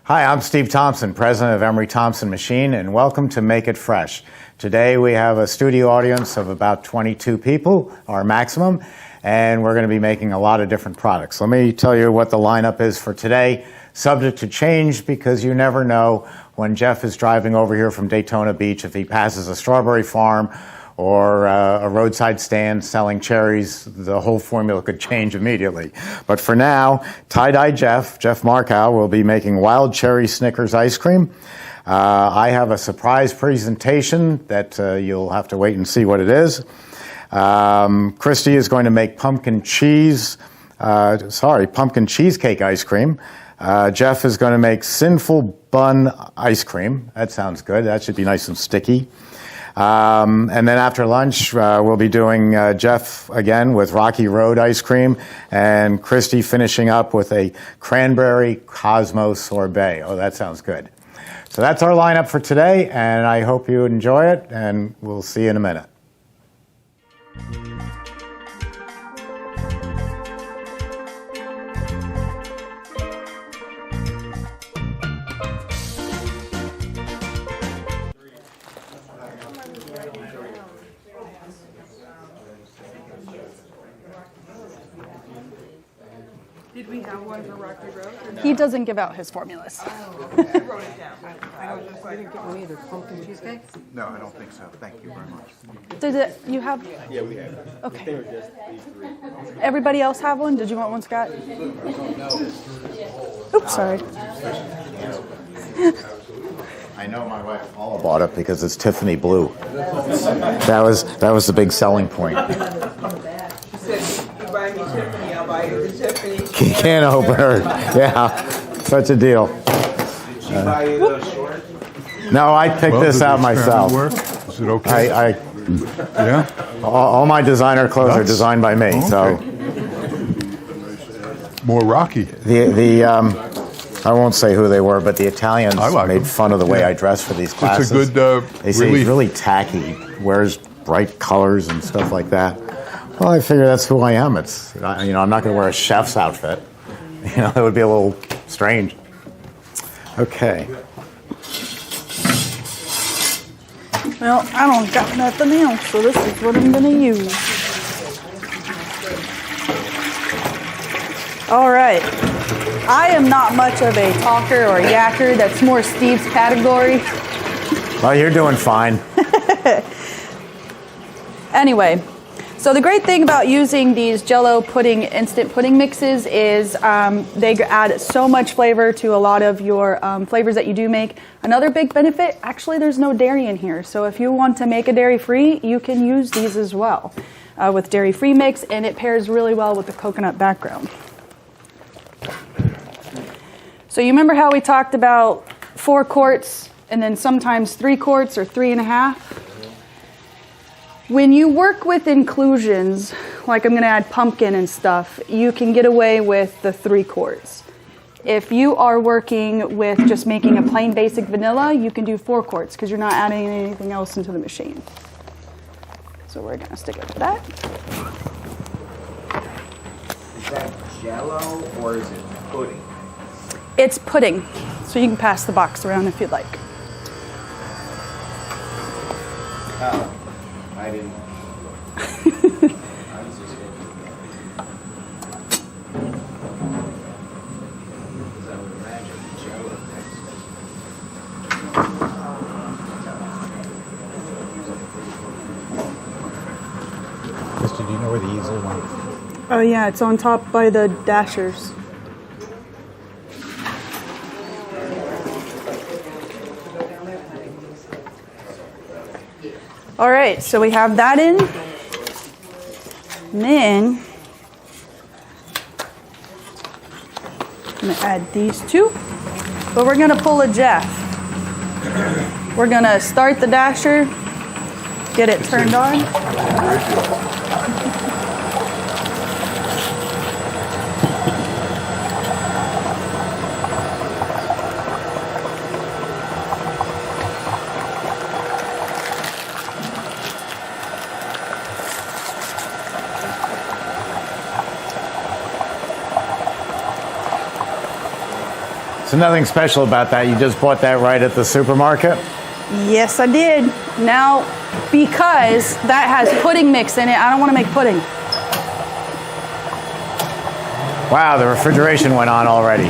Hi, I'm Steve Thompson, president of Emery Thompson Machine, and welcome to Make It Fresh. Today we have a studio audience of about 22 people, our maximum, and we're going to be making a lot of different products. Let me tell you what the lineup is for today, subject to change because you never know when Jeff is driving over here from Daytona Beach if he passes a strawberry farm or a roadside stand selling cherries, the whole formula could change immediately. But for now, Tie-Dye Jeff Markow, will be making wild cherry Snickers ice cream. I have a surprise presentation that you'll have to wait and see what it is. Christi is going to make pumpkin cheesecake ice cream. Jeff is going to make sinful bun ice cream. That sounds good. That should be nice and sticky. And then after lunch, we'll be doing Jeff again with Rocky Road ice cream, and Christi finishing up with a cranberry Cosmo sorbet. Oh, that sounds good. So that's our lineup for today, and I hope you enjoy it, and we'll see you in a minute. Did we have one for Rocky Road? No? He doesn't give out his formulas. Oh, okay. I wrote it down. I was just like, You didn't get one either, pumpkin cheesecake? No, I don't think so. Thank you very much. Did you have? Yeah, we have. Okay. Everybody else have one? Did you want one, Scott? Oops, sorry. I know my wife Paula bought it because it's Tiffany blue. That was the big selling point. she said, you buy me Tiffany, I'll buy you the Tiffany. Can opener. Yeah, such a deal. Did she buy you the short? No, I picked this out myself. Is it okay? Yeah? All my designer clothes are designed by me, so. More rocky. I won't say who they were, but the Italians like made them. fun of the way I dress for these classes. It's a good They say he's really tacky, wears bright colors and stuff like that. Well, I figure that's who I am. I'm not going to wear a chef's outfit. It would be a little strange. Okay. Well, I don't got nothing else, so this is what I'm going to use. All right. I am not much of a talker or yacker. That's more Steve's category. Well, you're doing fine. Anyway, so the great thing about using these Jell-O pudding, instant pudding mixes is they add so much flavor to a lot of your flavors that you do make. Another big benefit, actually there's no dairy in here. So if you want to make a dairy-free, you can use these as well with dairy-free mix, and it pairs really well with the coconut background. So you remember how we talked about 4 quarts and then sometimes 3 quarts or 3.5? When you work with inclusions, like I'm going to add pumpkin and stuff, you can get away with the 3 quarts. If you are working with just making a plain basic vanilla, you can do 4 quarts because you're not adding anything else into the machine. So we're going to stick it with that. Is that Jell-O or is it pudding? It's pudding, so you can pass the box around if you'd like. Oh, I didn't. Christi, do you know where the easel went? Oh yeah, it's on top by the dashers. All right, so we have that in. And then I'm going to add these 2. But we're going to pull a Jeff. We're going to start the dasher, get it turned on. So nothing special about that. You just bought that right at the supermarket? Yes, I did. Now, because that has pudding mix in it, I don't want to make pudding. Wow, the refrigeration went on already.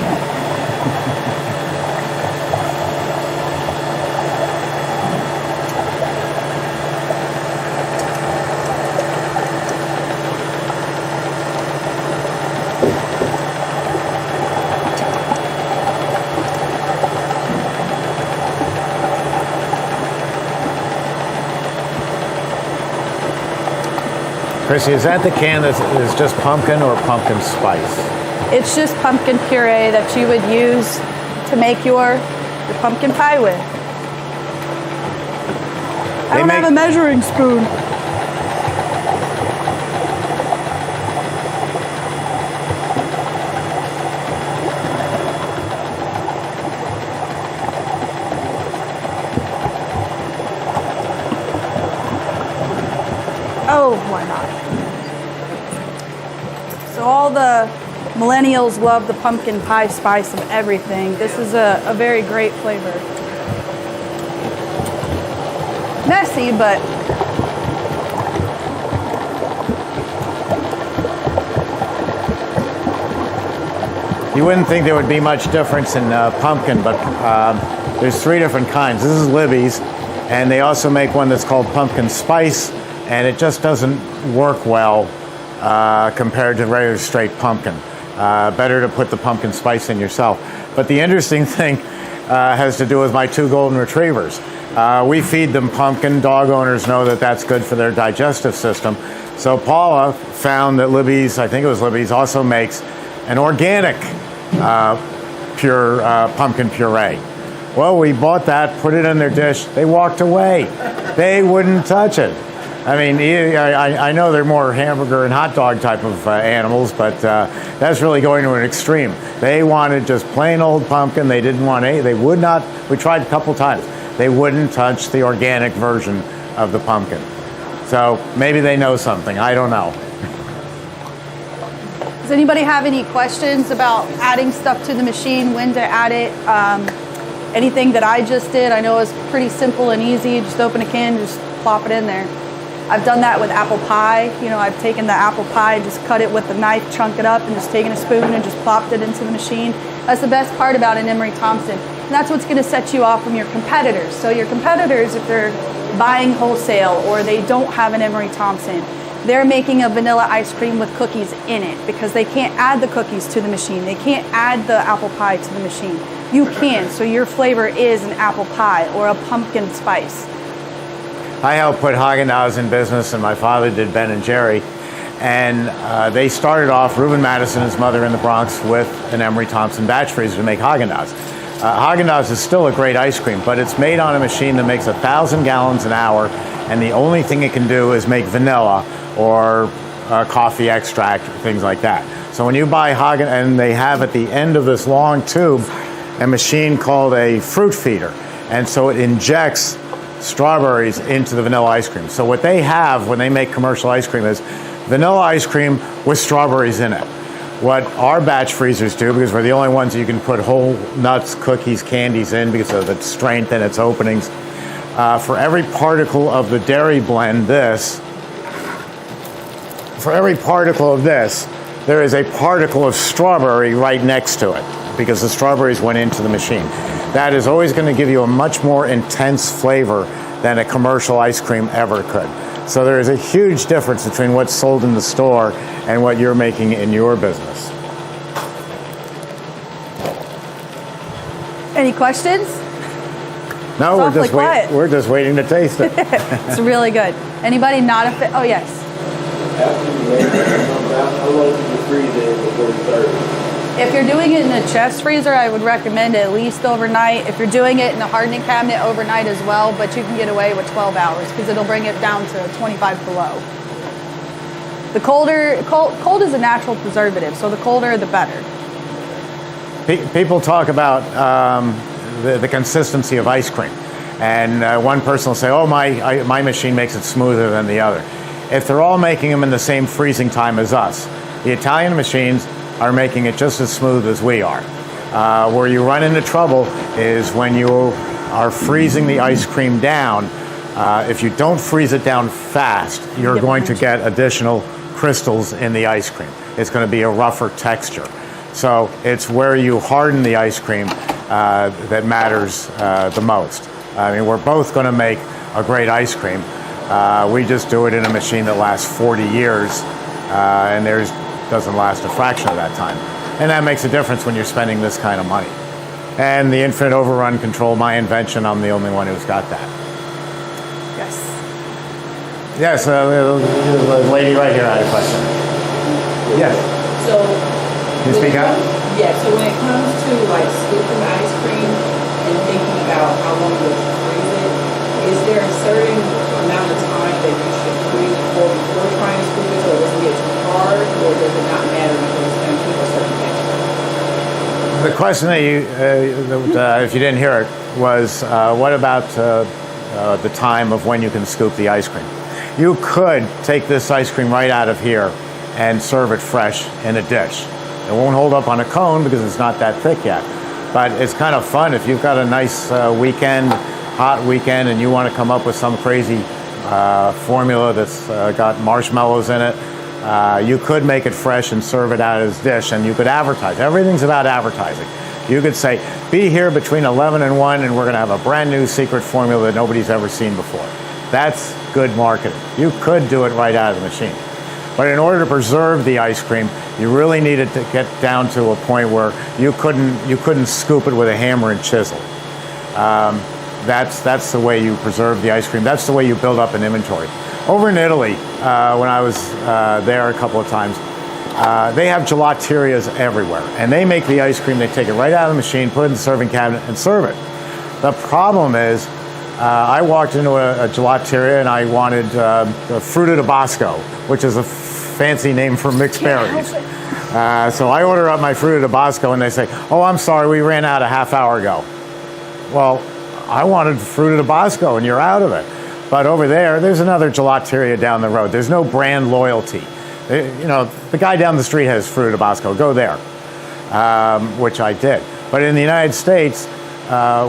Chrissy, is that the can that is just pumpkin or pumpkin spice? It's just pumpkin puree that you would use to make your pumpkin pie with. I don't have a measuring spoon. Oh, why not? So all the millennials love the pumpkin pie spice of everything. This is a very great flavor. Messy, but you wouldn't think there would be much difference in pumpkin, but there's 3 different kinds. This is Libby's, and they also make one that's called pumpkin spice, and it just doesn't work well compared to regular straight pumpkin. Better to put the pumpkin spice in yourself. But the interesting thing has to do with my 2 golden retrievers. We feed them pumpkin. Dog owners know that that's good for their digestive system. So Paula found that Libby's, I think it was Libby's, also makes an organic pure pumpkin puree. Well, we bought that, put it in their dish. They walked away. They wouldn't touch it. I mean, I know they're more hamburger and hot dog type of animals, but that's really going to an extreme. They wanted just plain old pumpkin. They didn't want any. They would not. We tried a couple times. They wouldn't touch the organic version of the pumpkin. So maybe they know something. I don't know. does anybody have any questions about adding stuff to the machine, when to add it? Anything that I just did, I know is pretty simple and easy. Just open a can, just plop it in there. I've done that with apple pie. You know, I've taken the apple pie, just cut it with a knife, chunk it up, and just taken a spoon and just plopped it into the machine. That's the best part about an Emery Thompson. And that's what's going to set you off from your competitors. So your competitors, if they're buying wholesale or they don't have an Emery Thompson, they're making a vanilla ice cream with cookies in it because they can't add the cookies to the machine. They can't add the apple pie to the machine. You can, so your flavor is an apple pie or a pumpkin spice. I helped put Haagen-Dazs in business, and my father did Ben and Jerry. And they started off, Reuben Madison and his mother in the Bronx, with an Emery Thompson batch freezer to make Haagen-Dazs. Haagen-Dazs is still a great ice cream, but it's made on a machine that makes 1,000 gallons an hour, and the only thing it can do is make vanilla or coffee extract, things like that. So when you buy Haagen, and they have at the end of this long tube a machine called a fruit feeder, and so it injects strawberries into the vanilla ice cream. So what they have when they make commercial ice cream is vanilla ice cream with strawberries in it. What our batch freezers do, because we're the only ones you can put whole nuts, cookies, candies in because of its strength and its openings, for every particle of the dairy blend, there is a particle of strawberry right next to it because the strawberries went into the machine. That is always going to give you a much more intense flavor than a commercial ice cream ever could. So there is a huge difference between what's sold in the store and what you're making in your business. Any questions? No, we're just waiting to taste it. It's really good. Anybody not a fit? Oh, yes. After you make it, how long did you freeze it before you started? If you're doing it in a chest freezer, I would recommend at least overnight. If you're doing it in a hardening cabinet, overnight as well, but you can get away with 12 hours because it'll bring it down to 25 below. The cold is a natural preservative, so the colder, the better. People talk about the consistency of ice cream, and one person will say, "Oh, my machine makes it smoother than the other." If they're all making them in the same freezing time as us, the Italian machines are making it just as smooth as we are. Where you run into trouble is when you are freezing the ice cream down. If you don't freeze it down fast, you're going to get additional crystals in the ice cream. It's going to be a rougher texture. So it's where you harden the ice cream that matters the most. I mean, we're both going to make a great ice cream. We just do it in a machine that lasts 40 years, and theirs doesn't last a fraction of that time. And that makes a difference when you're spending this kind of money. And the infinite overrun control, my invention, I'm the only one who's got that. Yes. Yes, the lady right here had a question. Yes. So, Can you speak up? yeah, so when it comes to like scooping ice cream and thinking about how long to freeze it, is there a certain amount of time that you should freeze it for before trying to scoop it so it doesn't get too hard, or does it not matter because it's going to keep a certain texture? The question that you, if you didn't hear it, was what about the time of when you can scoop the ice cream? You could take this ice cream right out of here and serve it fresh in a dish. It won't hold up on a cone because it's not that thick yet. But it's kind of fun if you've got a nice weekend, hot weekend, and you want to come up with some crazy formula that's got marshmallows in it. You could make it fresh and serve it out as dish, and you could advertise. Everything's about advertising. You could say, be here between 11 and 1, and we're going to have a brand new secret formula that nobody's ever seen before. That's good marketing. You could do it right out of the machine. But in order to preserve the ice cream, you really needed to get down to a point where you couldn't scoop it with a hammer and chisel. That's the way you preserve the ice cream. That's the way you build up an inventory. Over in Italy, when I was there a couple of times, they have gelaterias everywhere. And they make the ice cream, they take it right out of the machine, put it in the serving cabinet, and serve it. The problem is, I walked into a gelateria and I wanted Fruta de Bosco, which is a fancy name for mixed berries. So I order up my Fruta de Bosco and they say, oh, I'm sorry, we ran out a half hour ago. Well, I wanted Fruta de Bosco and you're out of it. But over there's another gelateria down the road. There's no brand loyalty. You know, the guy down the street has Fruta de Bosco, go there, which I did. But in the United States,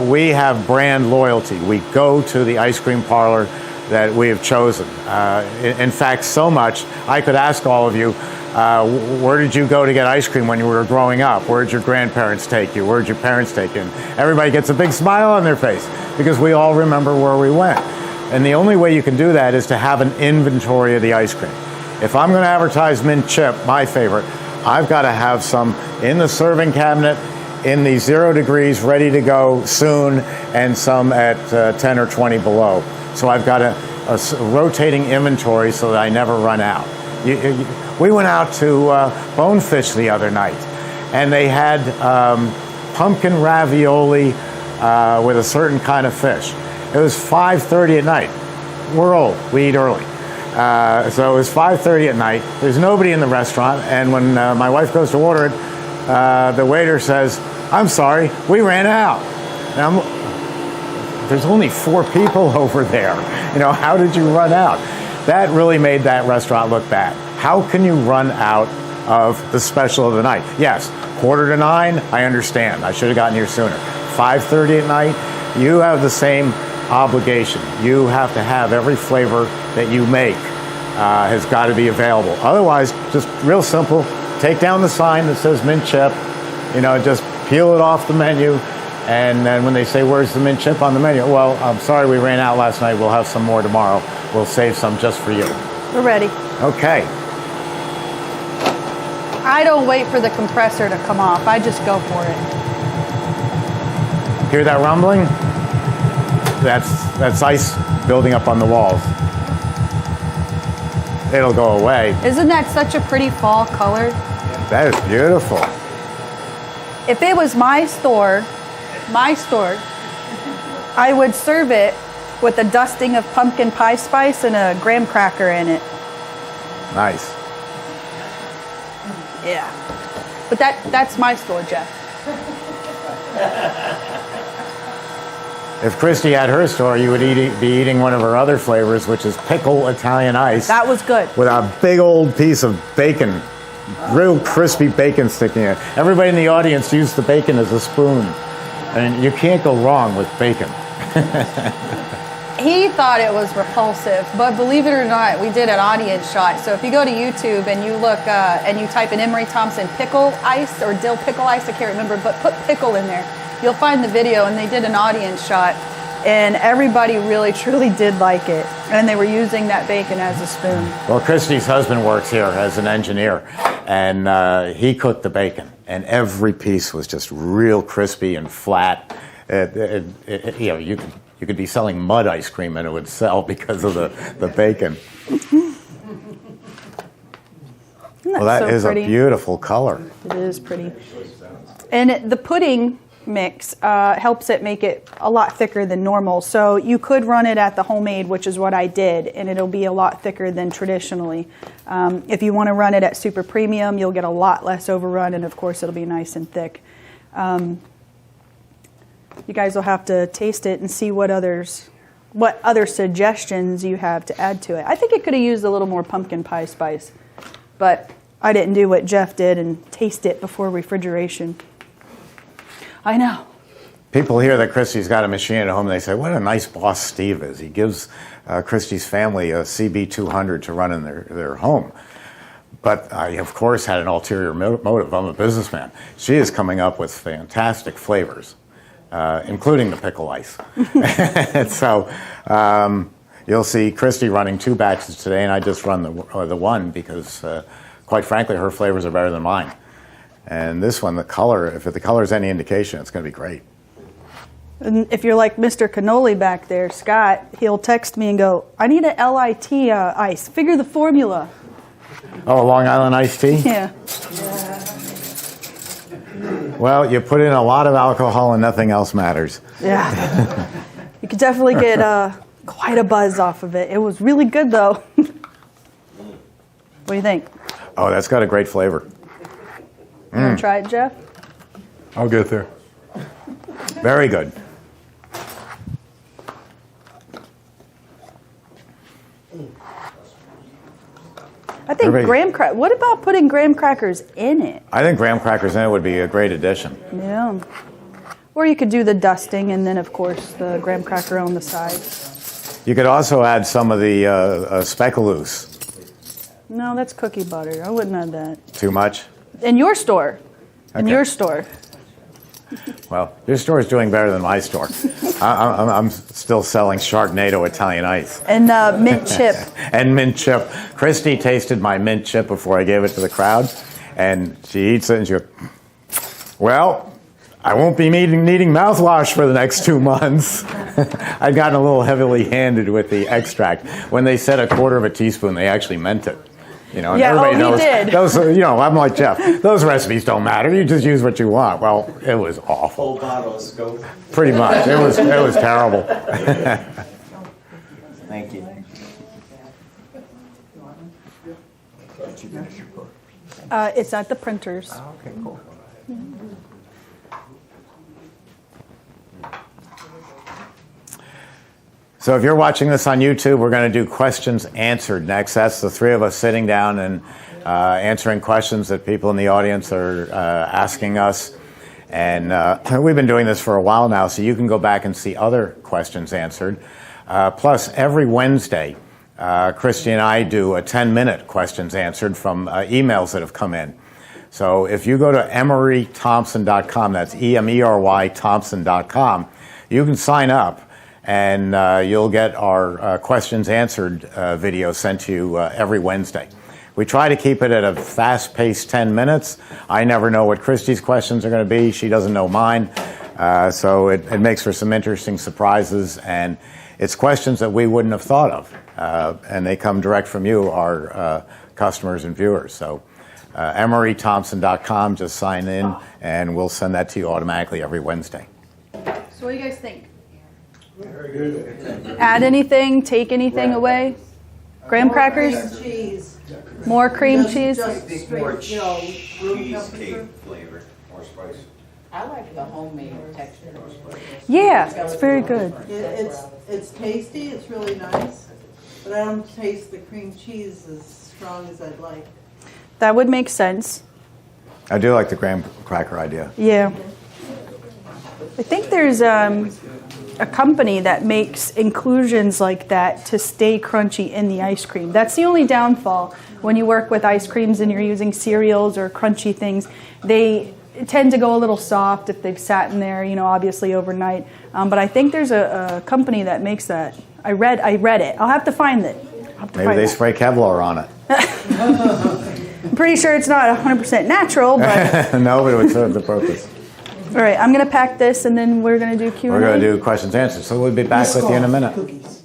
we have brand loyalty. We go to the ice cream parlor that we have chosen. In fact, so much, I could ask all of you, where did you go to get ice cream when you were growing up? Where did your grandparents take you? Where did your parents take you? And everybody gets a big smile on their face because we all remember where we went. And the only way you can do that is to have an inventory of the ice cream. If I'm going to advertise mint chip, my favorite, I've got to have some in the serving cabinet in the 0 degrees, ready to go soon, and some at 10 or 20 below. So I've got a rotating inventory so that I never run out. We went out to Bonefish the other night, and they had pumpkin ravioli with a certain kind of fish. It was 5:30 at night. We're old. We eat early. So it was 5:30 at night. There's nobody in the restaurant, and when my wife goes to order it, the waiter says, I'm sorry, we ran out. Now, there's only 4 people over there. You know, how did you run out? That really made that restaurant look bad. How can you run out of the special of the night? Yes, 8:45, I understand. I should have gotten here sooner. 5:30 at night, you have the same obligation. You have to have every flavor that you make has got to be available. Otherwise, just real simple, take down the sign that says mint chip, you know, just peel it off the menu, and then when they say, where's the mint chip on the menu? Well, I'm sorry, we ran out last night. We'll have some more tomorrow. We'll save some just for you. We're ready. Okay. I don't wait for the compressor to come off. I just go for it. Hear that rumbling? That's ice building up on the walls. It'll go away. Isn't that such a pretty fall color? That is beautiful. If it was my store, I would serve it with a dusting of pumpkin pie spice and a graham cracker in it. Nice. Yeah. But that's my store, Jeff. If Christi had her store, you would be eating one of her other flavors, which is pickle Italian ice. That was good. With a big old piece of bacon real crispy bacon sticking in it. Everybody in the audience used the bacon as a spoon. And you can't go wrong with bacon. He thought it was repulsive, but believe it or not, we did an audience shot. So if you go to YouTube and you look and you type in Emery Thompson pickle ice or dill pickle ice, I can't remember, but put pickle in there, you'll find the video, and they did an audience shot, and everybody really truly did like it, and they were using that bacon as a spoon. Well, Christy's husband works here as an engineer, and he cooked the bacon, and every piece was just real crispy and flat. You know, you could be selling mud ice cream and it would sell because of the bacon. Well, that is pretty. a beautiful color. It is pretty. And the pudding mix helps it make it a lot thicker than normal. So you could run it at the homemade, which is what I did, and it'll be a lot thicker than traditionally. If you want to run it at super premium, you'll get a lot less overrun, and of course it'll be nice and thick. You guys will have to taste it and see what other suggestions you have to add to it. I think it could have used a little more pumpkin pie spice, but I didn't do what Jeff did and taste it before refrigeration. I know. People hear that Christy's got a machine at home, and they say, what a nice boss Steve is. He gives Christy's family a CB200 to run in their home. But I, of course, had an ulterior motive. I'm a businessman. She is coming up with fantastic flavors, including the pickle ice. And so you'll see Christy running 2 batches today, and I just run the one because, quite frankly, her flavors are better than mine. And this one, the color, if the color is any indication, it's going to be great. And if you're like Mr. Cannoli back there, Scott, he'll text me and go, I need a LIT ice. Figure the formula. Oh, a Long Island iced tea? Yeah. Well, you put in a lot of alcohol and nothing else matters. Yeah. You could definitely get quite a buzz off of it. It was really good, though. What do you think? Oh, that's got a great flavor. You want to try it, Jeff? I'll get there. Very good. I think what about putting graham crackers in it? I think graham crackers in it would be a great addition. Yeah. Or you could do the dusting and then, of course, the graham cracker on the side. You could also add some of the speculoos. No, that's cookie butter. I wouldn't add that. Too much? In your store. In Okay. your store. Well, your store is doing better than my store. I'm still selling Sharknado Italian ice. And mint chip. And mint chip. Christy tasted my mint chip before I gave it to the crowd, and she eats it and she goes, well, I won't be needing mouthwash for the next 2 months. I'd gotten a little heavily handed with the extract. When they said 1/4 teaspoon, they actually meant it. You know, and Yeah, everybody he knows did. those. You know, I'm like Jeff. Those recipes don't matter. You just use what you want. Well, it was awful. Whole bottle of scope. Pretty much. It was terrible. Thank you. It's at the printers. Okay, cool. So if you're watching this on YouTube, we're going to do questions answered next. That's the 3 of us sitting down and answering questions that people in the audience are asking us. And we've been doing this for a while now, so you can go back and see other questions answered. Plus, every Wednesday, Christy and I do a 10-minute questions answered from emails that have come in. So if you go to emerythompson.com, that's E-M-E-R-Y Thompson.com, you can sign up. And you'll get our questions answered video sent to you every Wednesday. We try to keep it at a fast-paced 10 minutes. I never know what Christy's questions are going to be. She doesn't know mine. So it makes for some interesting surprises. And it's questions that we wouldn't have thought of. And they come direct from you, our customers and viewers. So emerythompson.com, just sign in, and we'll send that to you automatically every Wednesday. So what do you guys think? Very good. Add anything, take anything away? Graham crackers? Cheese. More cream cheese? Just More straight, you know, room temperature. cheesecake flavor, more spice. I like the homemade texture. Yeah, it's very good. It's tasty, it's really nice, but I don't taste the cream cheese as strong as I'd like. That would make sense. I do like the graham cracker idea. Yeah. I think there's a company that makes inclusions like that to stay crunchy in the ice cream. That's the only downfall when you work with ice creams and you're using cereals or crunchy things. They tend to go a little soft if they've sat in there, obviously overnight. But I think there's a company that makes that. I read it. I'll have to find it. Maybe they spray Kevlar on it. I'm pretty sure it's not 100% natural, but No, but it would serve the purpose. all right, I'm going to pack this and then we're going to do Q&A. We're going to do questions and answers. So we'll be back with you in a minute. Cookies.